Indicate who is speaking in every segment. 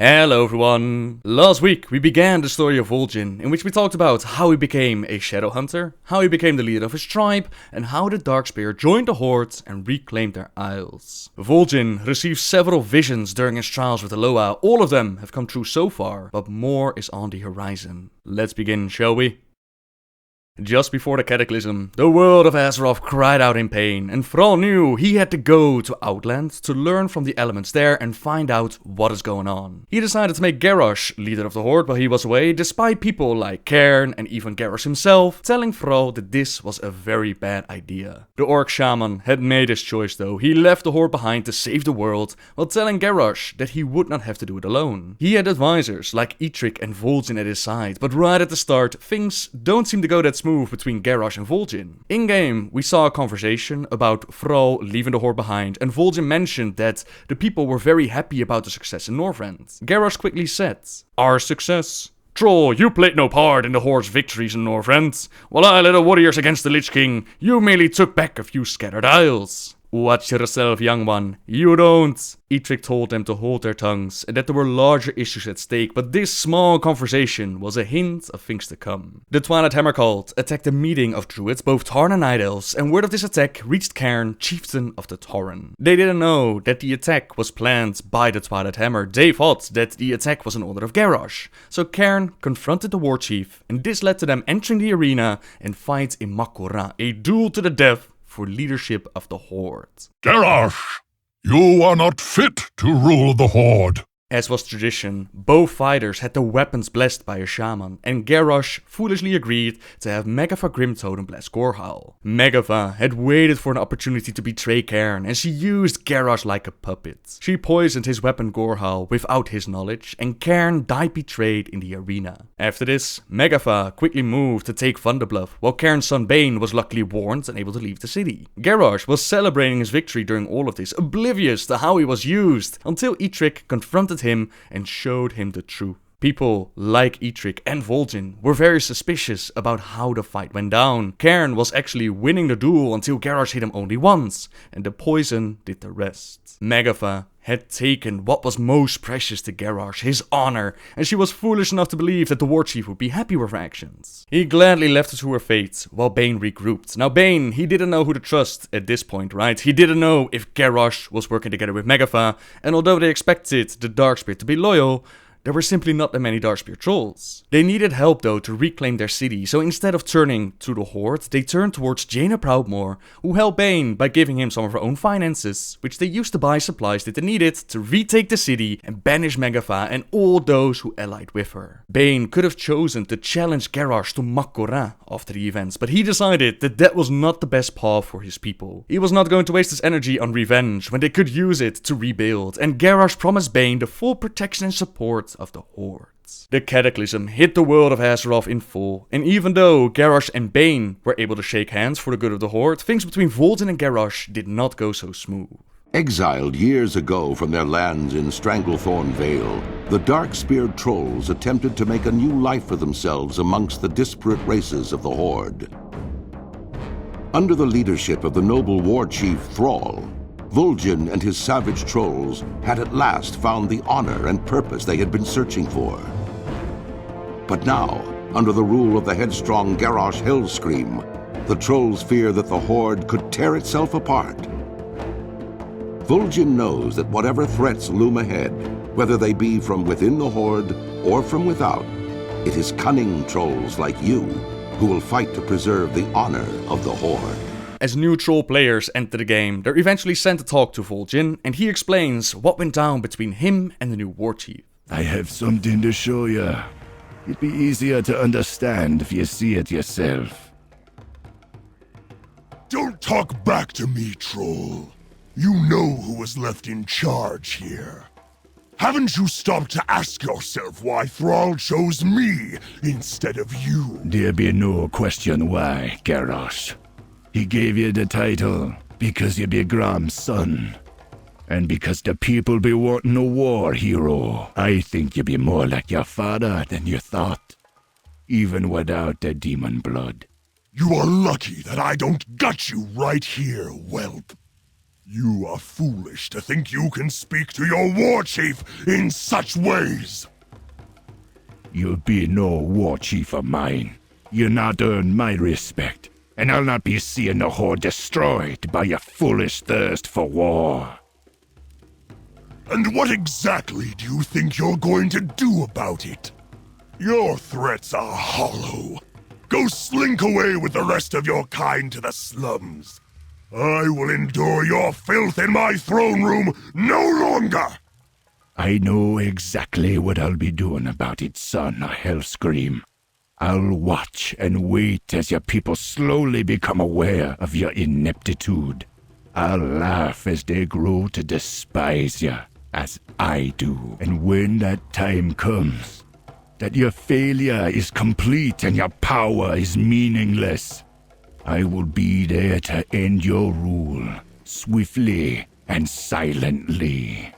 Speaker 1: Hello everyone! Last week we began the story of Vol'jin, in which we talked about how he became a shadow hunter, how he became the leader of his tribe, and how the Darkspear joined the Horde and reclaimed their isles. Vol'jin received several visions during his trials with Aloha. All of them have come true so far, but more is on the horizon. Let's begin, shall we? Just before the Cataclysm, the world of Azeroth cried out in pain, and Thrall knew he had to go to Outland to learn from the elements there and find out what is going on. He decided to make Garrosh leader of the Horde while he was away, despite people like Cairn and even Garrosh himself telling Thrall that this was a very bad idea. The Orc Shaman had made his choice though. He left the Horde behind to save the world, while telling Garrosh that he would not have to do it alone. He had advisors like Eitrigg and Vol'jin at his side, but right at the start, things don't seem to go that smooth between Garrosh and Vol'jin. In-game, we saw a conversation about Thrall leaving the Horde behind, and Vol'jin mentioned that the people were very happy about the success in Northrend. Garrosh quickly said, "Our success? Troll, you played no part in the Horde's victories in Northrend. While I led the warriors against the Lich King, you merely took back a few scattered isles." "Watch yourself, young one. You don't." Eitrigg told them to hold their tongues and that there were larger issues at stake, but this small conversation was a hint of things to come. The Twilight Hammer cult attacked a meeting of druids, both Tauren and Night Elves, and word of this attack reached Cairn, chieftain of the Tauren. They didn't know that the attack was planned by the Twilight Hammer. They thought that the attack was an order of Garrosh. So Cairn confronted the Warchief, and this led to them entering the arena and fight in Mak'gora, a duel to the death for leadership of the Horde.
Speaker 2: Garrosh, you are not fit to rule the Horde.
Speaker 1: As was tradition, both fighters had their weapons blessed by a shaman, and Garrosh foolishly agreed to have Megatha Grimtoad bless Gorhal. Megatha had waited for an opportunity to betray Cairn, and she used Garrosh like a puppet. She poisoned his weapon Gorhal without his knowledge, and Cairn died betrayed in the arena. After this, Megatha quickly moved to take Thunderbluff, while Cairn's son Baine was luckily warned and able to leave the city. Garrosh was celebrating his victory during all of this, oblivious to how he was used, until Eitrigg confronted him and showed him the truth. People like Eitrigg and Vol'jin were very suspicious about how the fight went down. Cairn was actually winning the duel until Garrosh hit him only once, and the poison did the rest. Megatha had taken what was most precious to Garrosh, his honor, and she was foolish enough to believe that the Warchief would be happy with her actions. He gladly left her to her fate, while Baine regrouped. Now Baine, he didn't know who to trust at this point, right? He didn't know if Garrosh was working together with Megatha, and although they expected the Darkspear to be loyal, there were simply not that many Darkspear trolls. They needed help though to reclaim their city, so instead of turning to the Horde, they turned towards Jaina Proudmoore, who helped Baine by giving him some of her own finances, which they used to buy supplies that they needed to retake the city and banish Megatha and all those who allied with her. Baine could have chosen to challenge Garrosh to Mak'gora after the events, but he decided that that was not the best path for his people. He was not going to waste his energy on revenge when they could use it to rebuild, and Garrosh promised Baine the full protection and support of the Hordes. The Cataclysm hit the world of Azeroth in full, and even though Garrosh and Baine were able to shake hands for the good of the Horde, things between Vol'jin and Garrosh did not go so smooth.
Speaker 3: Exiled years ago from their lands in Stranglethorn Vale, the Darkspear trolls attempted to make a new life for themselves amongst the disparate races of the Horde. Under the leadership of the noble Warchief Thrall, Vol'jin and his savage trolls had at last found the honor and purpose they had been searching for. But now, under the rule of the headstrong Garrosh Hellscream, the trolls fear that the Horde could tear itself apart. Vol'jin knows that whatever threats loom ahead, whether they be from within the Horde or from without, it is cunning trolls like you who will fight to preserve the honor of the Horde.
Speaker 1: As new troll players enter the game, they're eventually sent to talk to Vol'jin, and he explains what went down between him and the new Warchief.
Speaker 4: "I have something to show you. It'd be easier to understand if you see it yourself."
Speaker 2: Don't talk back to me, troll. You know who was left in charge here. Haven't you stopped to ask yourself why Thrall chose me instead of you?
Speaker 4: There be no question why, Garrosh. He gave you the title because you be Grom's son. And because the people be wanting a war hero. I think you be more like your father than you thought, even without the demon blood.
Speaker 2: You are lucky that I don't gut you right here, whelp. You are foolish to think you can speak to your Warchief in such ways!
Speaker 4: You'll be no Warchief of mine. You'll not earn my respect, and I'll not be seeing the Horde destroyed by your foolish thirst for war.
Speaker 2: And what exactly do you think you're going to do about it? Your threats are hollow. Go slink away with the rest of your kind to the slums. I will endure your filth in my throne room no longer!
Speaker 4: I know exactly what I'll be doing about it, son of Hellscream. I'll watch and wait as your people slowly become aware of your ineptitude. I'll laugh as they grow to despise you, as I do. And when that time comes, that your failure is complete and your power is meaningless, I will be there to end your rule, swiftly and silently.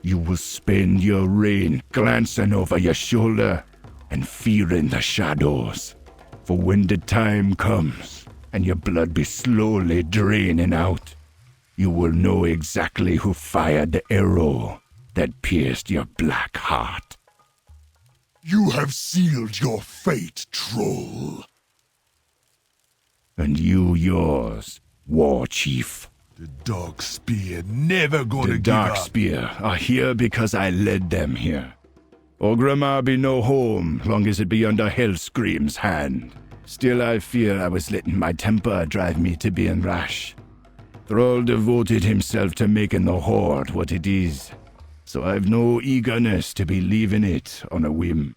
Speaker 4: You will spend your reign glancing over your shoulder and fearing the shadows. For when the time comes and your blood be slowly draining out, you will know exactly who fired the arrow that pierced your black heart.
Speaker 2: You have sealed your fate, troll.
Speaker 4: And you yours, Warchief.
Speaker 2: The Darkspear never gonna
Speaker 4: The
Speaker 2: give up.
Speaker 4: Darkspear are here because I led them here. Orgrimmar be no home, long as it be under Hellscream's hand. Still I fear I was letting my temper drive me to being rash. Thrall devoted himself to making the Horde what it is, so I've no eagerness to be leaving it on a whim.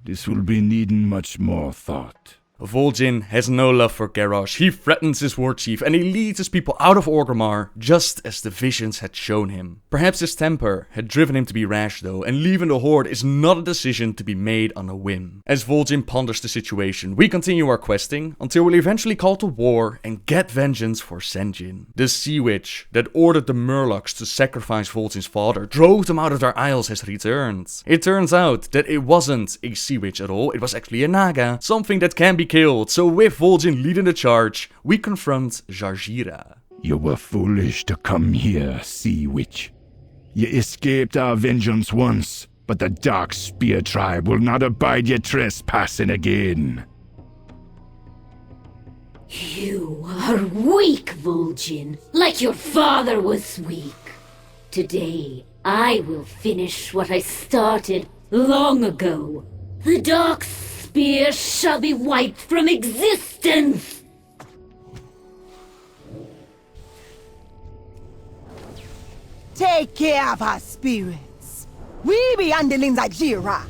Speaker 4: This will be needing much more thought.
Speaker 1: Vol'jin has no love for Garrosh. He threatens his warchief and he leads his people out of Orgrimmar, just as the visions had shown him. Perhaps his temper had driven him to be rash though, and leaving the Horde is not a decision to be made on a whim. As Vol'jin ponders the situation, we continue our questing until we're eventually called to war and get vengeance for Sen'jin. The sea witch that ordered the Murlocs to sacrifice Vol'jin's father drove them out of their isles has returned. It turns out that it wasn't a sea witch at all, it was actually a Naga, something that can be killed. So with Vol'jin leading the charge, we confront Jarjira.
Speaker 4: You were foolish to come here, Sea Witch. You escaped our vengeance once, but the Darkspear Tribe will not abide your trespassing again.
Speaker 5: You are weak, Vol'jin, like your father was weak. Today, I will finish what I started long ago. The Darkspear shall be wiped from existence!
Speaker 6: Take care of our spirits. We be handling Jarjira.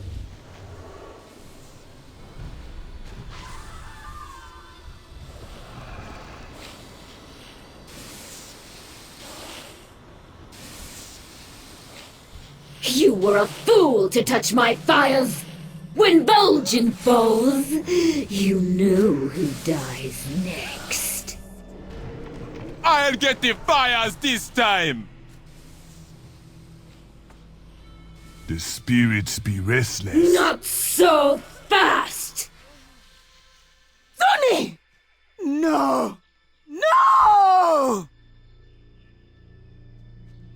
Speaker 5: You were a fool to touch my fires! When Vol'jin falls, you know who dies next.
Speaker 7: I'll get the fires this time!
Speaker 2: The spirits be restless.
Speaker 5: Not so fast!
Speaker 6: Sonny! No! No!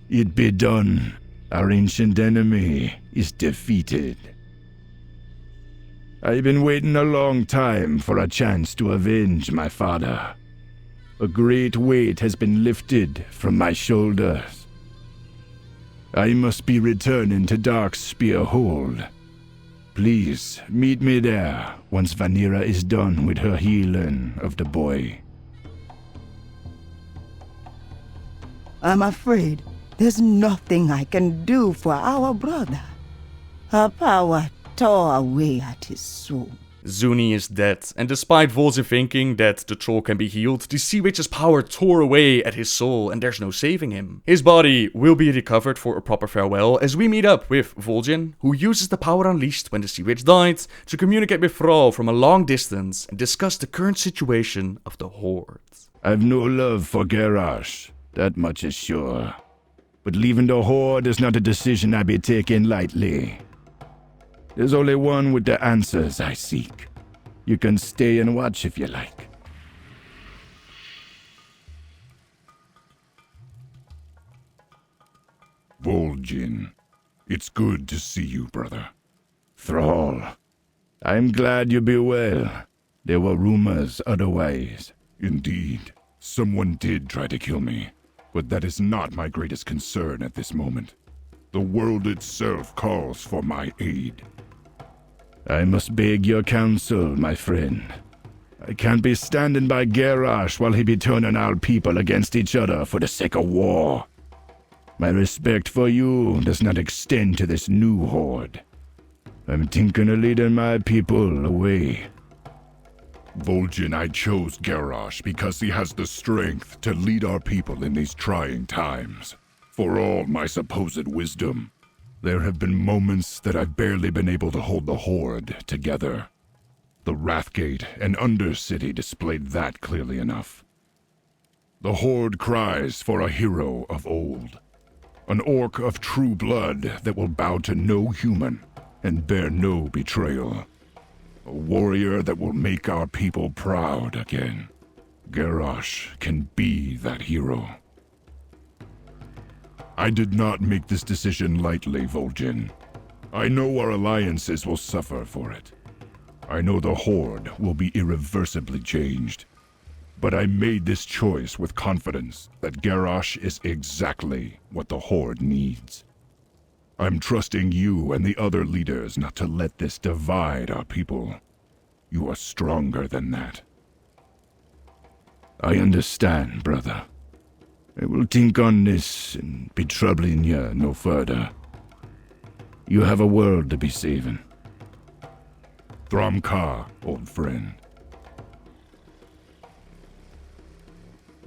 Speaker 4: It be done. Our ancient enemy is defeated. I've been waiting a long time for a chance to avenge my father. A great weight has been lifted from my shoulders. I must be returning to Darkspear Hold. Please, meet me there once Vanira is done with her healing of the boy.
Speaker 6: I'm afraid there's nothing I can do for our brother. Her power tore away at his soul.
Speaker 1: Zuni is dead, and despite Vol'jin thinking that the troll can be healed, the Sea Witch's power tore away at his soul and there's no saving him. His body will be recovered for a proper farewell as we meet up with Vol'jin, who uses the power unleashed when the Sea Witch died to communicate with Thrall from a long distance and discuss the current situation of the Horde.
Speaker 4: I've no love for Garrosh, that much is sure. But leaving the Horde is not a decision I be taking lightly. There's only one with the answers I seek. You can stay and watch if you like. Vol'jin, it's good to see you, brother. Thrall, I'm glad you be well. There were rumors otherwise. Indeed, someone did try to kill me, but that is not my greatest concern at this moment. The world itself calls for my aid. I must beg your counsel, my friend. I can't be standing by Garrosh while he be turning our people against each other for the sake of war. My respect for you does not extend to this new horde. I'm thinking of leading my people away.
Speaker 2: Vol'jin, I chose Garrosh because he has the strength to lead our people in these trying times. For all my supposed wisdom, there have been moments that I've barely been able to hold the horde together. The Wrathgate and Undercity displayed that clearly enough. The horde cries for a hero of old. An orc of true blood that will bow to no human and bear no betrayal. A warrior that will make our people proud again. Garrosh can be that hero. I did not make this decision lightly, Vol'jin. I know our alliances will suffer for it. I know the Horde will be irreversibly changed. But I made this choice with confidence that Garrosh is exactly what the Horde needs. I'm trusting you and the other leaders not to let this divide our people. You are stronger than that.
Speaker 4: I understand, brother. I will think on this and be troubling you no further. You have a world to be saving.
Speaker 2: Thramka, old friend.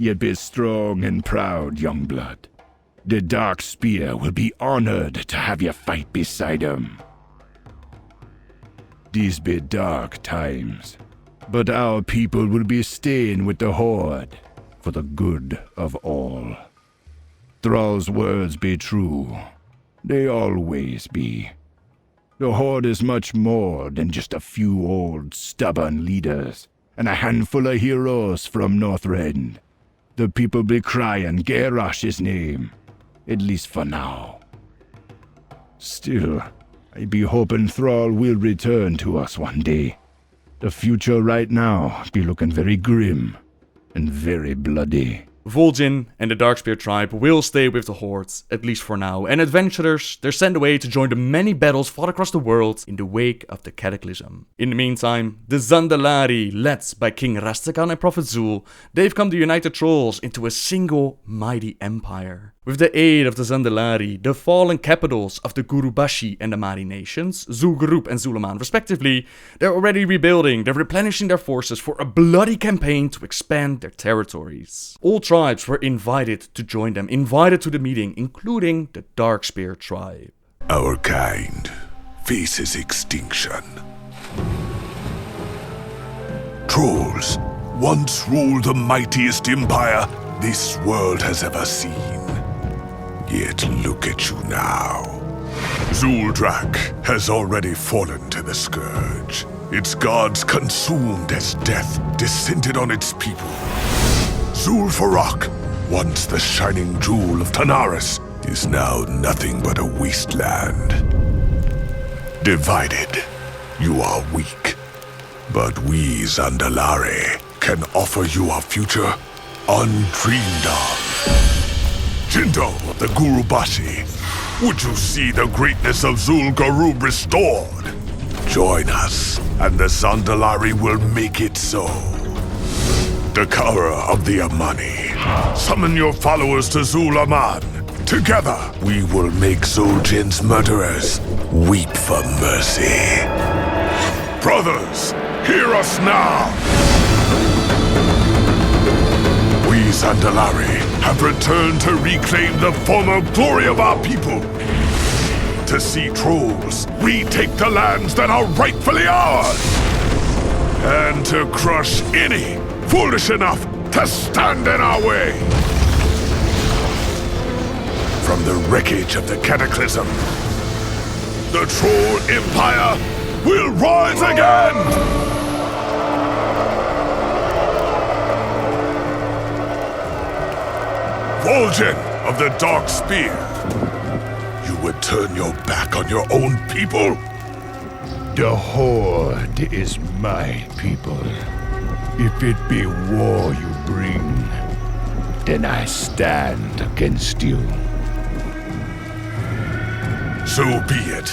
Speaker 4: You be strong and proud, young blood. The Darkspear will be honored to have you fight beside him. These be dark times, but our people will be staying with the Horde for the good of all. Thrall's words be true. They always be. The Horde is much more than just a few old, stubborn leaders and a handful of heroes from Northrend. The people be crying Garrosh's name, at least for now. Still, I be hoping Thrall will return to us one day. The future right now be looking very grim and very bloody.
Speaker 1: Vol'jin and the Darkspear Tribe will stay with the Horde, at least for now, and adventurers, they're sent away to join the many battles fought across the world in the wake of the Cataclysm. In the meantime, the Zandalari, led by King Rastakhan and Prophet Zul, they've come to unite the trolls into a single mighty empire. With the aid of the Zandalari, the fallen capitals of the Gurubashi and the Mari nations, Zul'Gurub and Zulaman respectively, they're already rebuilding, they're replenishing their forces for a bloody campaign to expand their territories. All tribes were invited to join them, invited to the meeting, including the Darkspear Tribe.
Speaker 2: Our kind faces extinction. Trolls once ruled the mightiest empire this world has ever seen. Yet look at you now. Zuldrak has already fallen to the Scourge. Its gods consumed as death descended on its people. Zul'Farrak, once the shining jewel of Tanaris, is now nothing but a wasteland. Divided, you are weak. But we Zandalari can offer you a future undreamed of. Jinto of the Gurubashi, would you see the greatness of Zul'Gurub restored? Join us, and the Zandalari will make it so. Dakara of the Amani, summon your followers to Zulaman. Together, we will make Zul'Jin's murderers weep for mercy. Brothers, hear us now! We Zandalari have returned to reclaim the former glory of our people. To see trolls retake the lands that are rightfully ours. And to crush any foolish enough to stand in our way. From the wreckage of the Cataclysm, the Troll Empire will rise again! Vol'jin of the Darkspear, would turn your back on your own people?
Speaker 4: The Horde is my people. If it be war you bring, then I stand against you.
Speaker 2: So be it,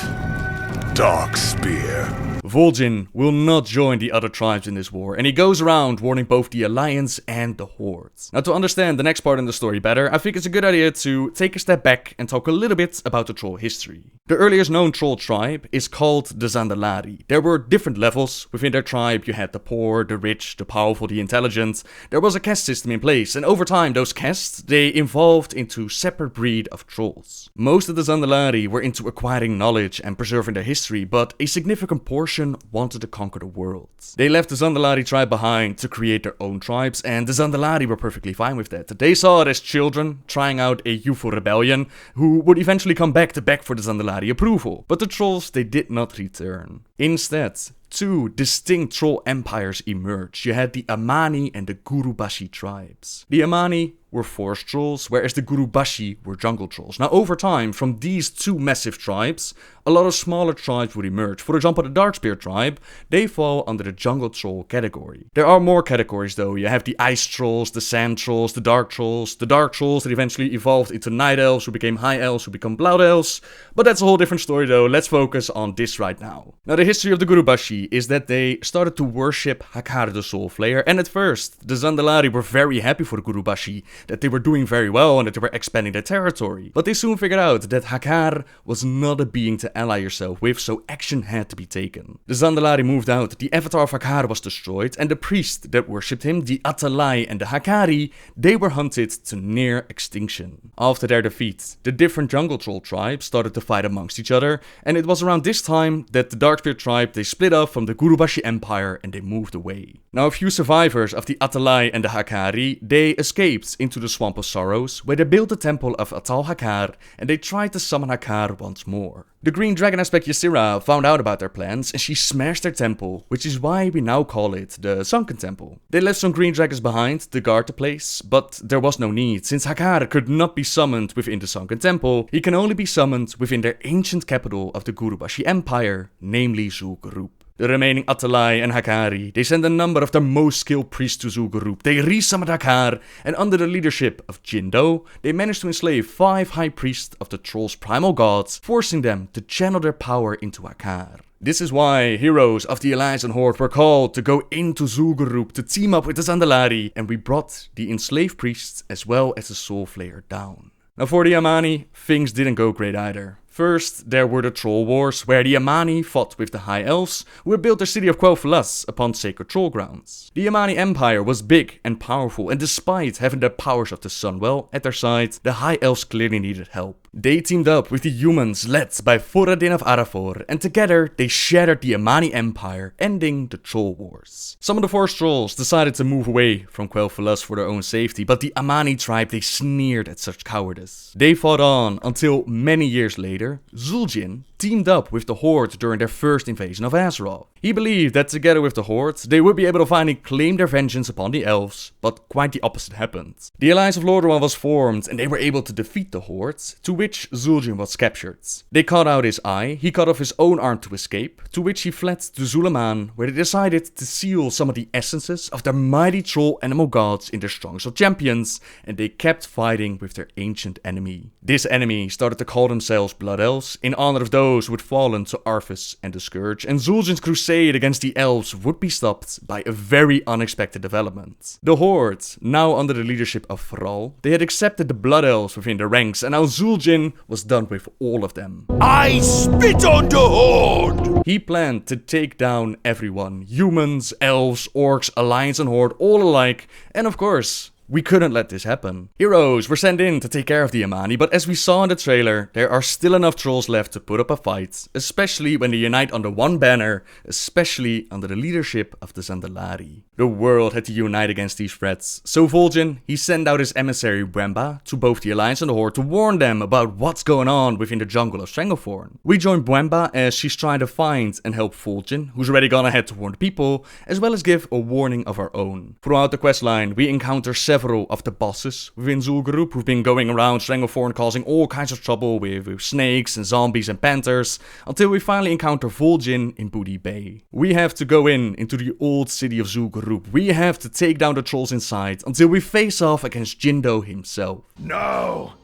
Speaker 2: Darkspear.
Speaker 1: Vol'jin will not join the other tribes in this war, and he goes around warning both the Alliance and the Horde. Now, to understand the next part in the story better, I think it's a good idea to take a step back and talk a little bit about the troll history. The earliest known troll tribe is called the Zandalari. There were different levels within their tribe. You had the poor, the rich, the powerful, the intelligent. There was a caste system in place, and over time those castes, they evolved into separate breed of trolls. Most of the Zandalari were into acquiring knowledge and preserving their history, but a significant portion wanted to conquer the world. They left the Zandalari tribe behind to create their own tribes, and the Zandalari were perfectly fine with that. They saw it as children trying out a youthful rebellion who would eventually come back to beg for the Zandalari approval. But the trolls, they did not return. Instead, two distinct troll empires emerged. You had the Amani and the Gurubashi tribes. The Amani were forest trolls, whereas the Gurubashi were jungle trolls. Now, over time, from these two massive tribes, a lot of smaller tribes would emerge. For example, the Darkspear Tribe, they fall under the jungle troll category. There are more categories though. You have the ice trolls, the sand trolls, the dark trolls that eventually evolved into night elves, who became high elves, who become blood elves. But that's a whole different story though. Let's focus on this right now. Now, the history of the Gurubashi is that they started to worship Hakar the Soul Flayer, and at first, the Zandalari were very happy for the Gurubashi, that they were doing very well and that they were expanding their territory. But they soon figured out that Hakar was not a being to ally yourself with, so action had to be taken. The Zandalari moved out, the avatar of Hakar was destroyed, and the priests that worshipped him, the Atalai and the Hakari, they were hunted to near extinction. After their defeat, the different jungle troll tribes started to fight amongst each other, and it was around this time that the Darkspear Tribe, they split up from the Gurubashi Empire and they moved away. Now, a few survivors of the Atalai and the Hakari, they escaped into the Swamp of Sorrows, where they built the temple of Atal Hakar, and they tried to summon Hakar once more. The green dragon aspect Ysera found out about their plans, and she smashed their temple, which is why we now call it the Sunken Temple. They left some green dragons behind to guard the place, but there was no need. Since Hakar could not be summoned within the Sunken Temple, he can only be summoned within their ancient capital of the Gurubashi Empire, namely Zul'Gurub. The remaining Atalai and Hakari, they sent a number of their most skilled priests to Zul'Gurub. They resummoned Hakar, and under the leadership of Jindo, they managed to enslave 5 high priests of the Trolls' primal gods, forcing them to channel their power into Hakar. This is why heroes of the Alliance and Horde were called to go into Zul'Gurub to team up with the Zandalari, and we brought the enslaved priests as well as the Soul Flayer down. Now, for the Amani, things didn't go great either. First, there were the Troll Wars, where the Amani fought with the High Elves, who had built their city of Quel'Thalas upon sacred troll grounds. The Amani Empire was big and powerful, and despite having the powers of the Sunwell at their side, the High Elves clearly needed help. They teamed up with the humans led by Thoradin of Arafor, and together they shattered the Amani Empire, ending the Troll Wars. Some of the Forest Trolls decided to move away from Quel'Thalas for their own safety, but the Amani tribe, they sneered at such cowardice. They fought on until many years later, Zul'jin teamed up with the Horde during their first invasion of Azeroth. He believed that together with the Horde, they would be able to finally claim their vengeance upon the elves, but quite the opposite happened. The Alliance of Lordaeron was formed, and they were able to defeat the Horde, to which Zul'jin was captured. They cut out his eye, he cut off his own arm to escape, to which he fled to Zulaman, where they decided to seal some of the essences of their mighty troll animal gods in their strongest of champions, and they kept fighting with their ancient enemy. This enemy started to call themselves Blood Elves, in honor of those who had fallen to Arthas and the Scourge, and Zul'jin's crusade against the elves would be stopped by a very unexpected development. The Horde, now under the leadership of Thrall, they had accepted the Blood Elves within their ranks, and now Zul'jin was done with all of them.
Speaker 2: I spit on the Horde!
Speaker 1: He planned to take down everyone, humans, elves, orcs, Alliance and Horde, all alike, and of course, we couldn't let this happen. Heroes were sent in to take care of the Amani, but as we saw in the trailer, there are still enough trolls left to put up a fight, especially when they unite under one banner, especially under the leadership of the Zandalari. The world had to unite against these threats, so Vol'jin, he sent out his emissary Bwemba to both the Alliance and the Horde to warn them about what's going on within the jungle of Stranglethorn. We join Bwemba as she's trying to find and help Vol'jin, who's already gone ahead to warn the people, as well as give a warning of our own. Throughout the questline, we encounter several several of the bosses within Zul'Gurub who've been going around Stranglethorn causing all kinds of trouble with snakes and zombies and panthers, until we finally encounter Vol'jin in Booty Bay. We have to go into the old city of Zul'Gurub. We have to take down the trolls inside until we face off against Jindo himself.
Speaker 2: Now,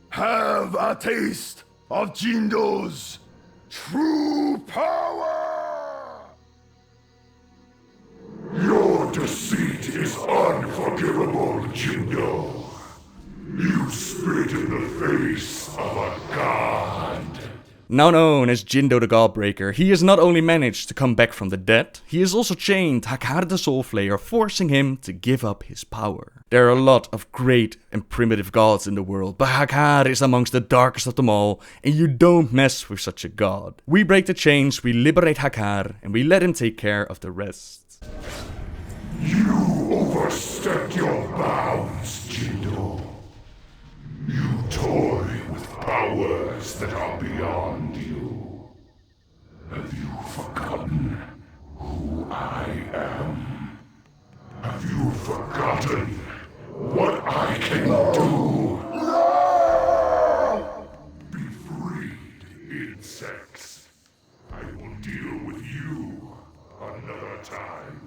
Speaker 2: have a taste of Jindo's true power! Your deceit is unforgivable, Jindo. You spit in the face of a god.
Speaker 1: Now known as Jindo the Godbreaker, he has not only managed to come back from the dead, he has also chained Hakkar the Soulflayer, forcing him to give up his power. There are a lot of great and primitive gods in the world, but Hakkar is amongst the darkest of them all, and you don't mess with such a god. We break the chains, we liberate Hakkar, and we let him take care of the rest.
Speaker 2: You overstepped your bounds, Jindo. You toy with powers that are beyond you. Have you forgotten who I am? Have you forgotten what I can do? Be freed, insects. I will deal with you another time.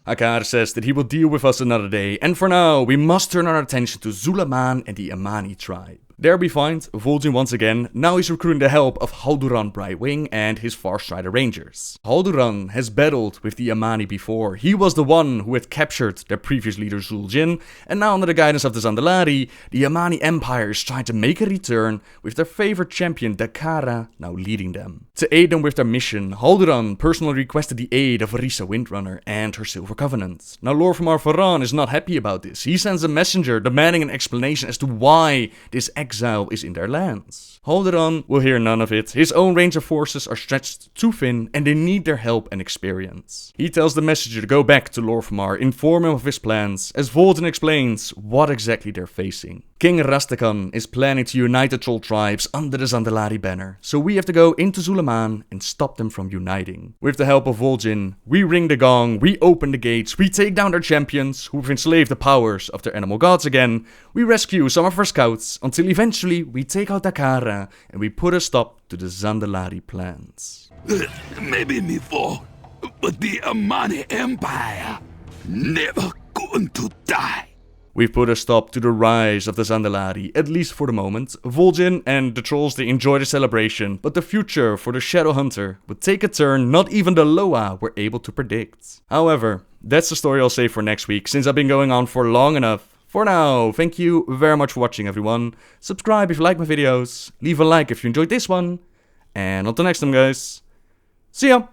Speaker 1: Hakkar says that he will deal with us another day, and for now, we must turn our attention to Zul'Aman and the Amani tribe. There we find Vol'jin once again. Now he's recruiting the help of Halduran Brightwing and his Farstrider Rangers. Halduran has battled with the Amani before. He was the one who had captured their previous leader Zul'jin, and now under the guidance of the Zandalari, the Amani Empire is trying to make a return with their favorite champion Dakara now leading them. To aid them with their mission, Halduran personally requested the aid of Risa Windrunner and her Silver Covenant. Now Lord from Faran is not happy about this. He sends a messenger demanding an explanation as to why this exile is in their lands. Halduran will hear none of it. His own ranger forces are stretched too thin and they need their help and experience. He tells the messenger to go back to Lorfmar, inform him of his plans, as Vol'jin explains what exactly they're facing. King Rastakhan is planning to unite the troll tribes under the Zandalari banner, so we have to go into Zul'Aman and stop them from uniting. With the help of Vol'jin, we ring the gong, we open the gates, we take down their champions who've enslaved the powers of their animal gods again, we rescue some of our scouts until eventually we take out Dakara and we put a stop to the Zandalari plans.
Speaker 4: Maybe me fall, but the Amani Empire never going to die.
Speaker 1: We've put a stop to the rise of the Zandalari, at least for the moment. Vol'jin and the trolls, they enjoy the celebration, but the future for the Shadow Hunter would take a turn not even the Loa were able to predict. However, that's the story I'll save for next week, since I've been going on for long enough. For now, thank you very much for watching, everyone. Subscribe if you like my videos, leave a like if you enjoyed this one, and until next time, guys, see ya!